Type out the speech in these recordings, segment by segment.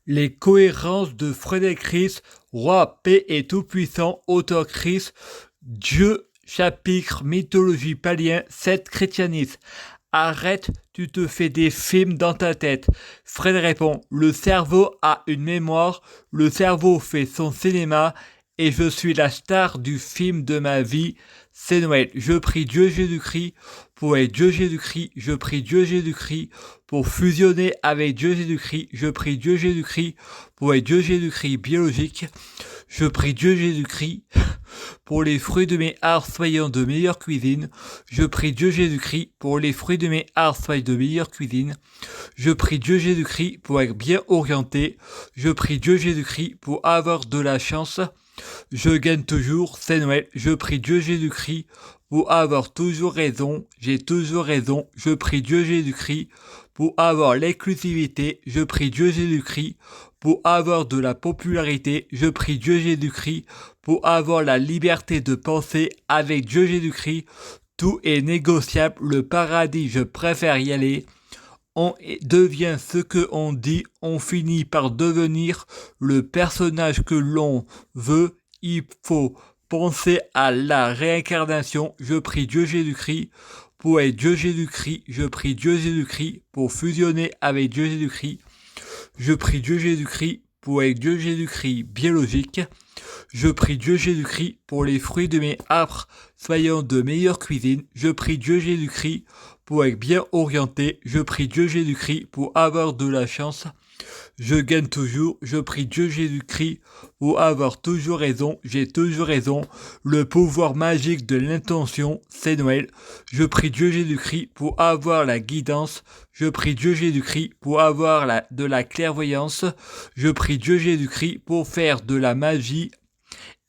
Les cohérences de Frédéric Christ, roi, paix et tout-puissant, auteur Christ, Dieu, chapitre, mythologie païen, 7 christianisme. Arrête, tu te fais des films dans ta tête. Fred répond, le cerveau a une mémoire, le cerveau fait son cinéma, et je suis la star du film de ma vie. C'est Noël. Je prie Dieu Jésus-Christ pour être Dieu Jésus-Christ. Je prie Dieu Jésus-Christ pour fusionner avec Dieu Jésus-Christ. Je prie Dieu Jésus-Christ pour être Dieu Jésus-Christ biologique. Je prie Dieu Jésus-Christ pour les fruits de mes arts soyant de meilleure cuisine. Je prie Dieu Jésus-Christ pour les fruits de mes arts soyant de meilleure cuisine. Je prie Dieu Jésus-Christ pour être bien orienté. Je prie Dieu Jésus-Christ pour avoir de la chance. Je gagne toujours, c'est Noël. Je prie Dieu Jésus-Christ pour avoir toujours raison. J'ai toujours raison. Je prie Dieu Jésus-Christ pour avoir l'exclusivité. Je prie Dieu Jésus-Christ pour avoir de la popularité. Je prie Dieu Jésus-Christ pour avoir la liberté de penser. Avec Dieu Jésus-Christ, tout est négociable. Le paradis, je préfère y aller. On devient ce que on dit, on finit par devenir le personnage que l'on veut. Il faut penser à la réincarnation. Je prie Dieu Jésus-Christ pour être Dieu Jésus-Christ. Je prie Dieu Jésus-Christ pour fusionner avec Dieu Jésus-Christ. Je prie Dieu Jésus-Christ pour être Dieu Jésus-Christ biologique. Je prie Dieu Jésus-Christ pour les fruits de mes arbres soyant de meilleure cuisine. Je prie Dieu Jésus-Christ pour être bien orienté. Je prie Dieu Jésus-Christ pour avoir de la chance. Je gagne toujours. Je prie Dieu Jésus-Christ pour avoir toujours raison. J'ai toujours raison. Le pouvoir magique de l'intention, c'est Noël. Je prie Dieu Jésus-Christ pour avoir la guidance. Je prie Dieu Jésus-Christ pour avoir de la clairvoyance. Je prie Dieu Jésus-Christ pour faire de la magie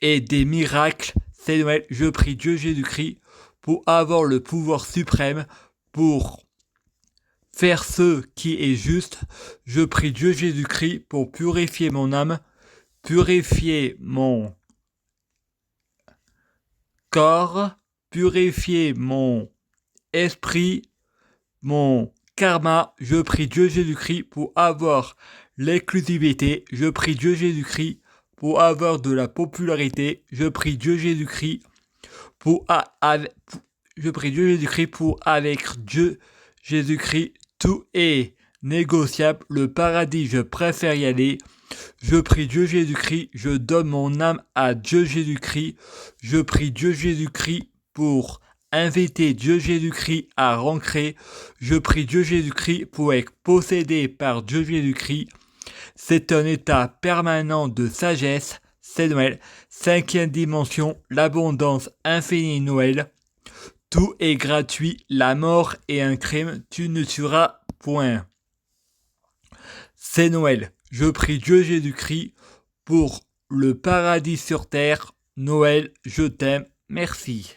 et des miracles, c'est Noël. Je prie Dieu Jésus-Christ pour avoir le pouvoir suprême, pour faire ce qui est juste. Je prie Dieu Jésus-Christ pour purifier mon âme, purifier mon corps, purifier mon esprit, mon karma. Je prie Dieu Jésus-Christ pour avoir l'exclusivité. Je prie Dieu Jésus-Christ pour avoir de la popularité. Je prie Dieu Jésus-Christ pour avec Dieu Jésus-Christ, tout est négociable. Le paradis, je préfère y aller. Je prie Dieu Jésus-Christ, je donne mon âme à Dieu Jésus-Christ. Je prie Dieu Jésus-Christ pour inviter Dieu Jésus-Christ à rentrer. Je prie Dieu Jésus-Christ pour être possédé par Dieu Jésus-Christ. C'est un état permanent de sagesse, c'est Noël. 5e dimension, l'abondance infinie Noël. Tout est gratuit, la mort est un crime, tu ne tueras point. C'est Noël. Je prie Dieu Jésus-Christ pour le paradis sur terre. Noël, je t'aime, merci.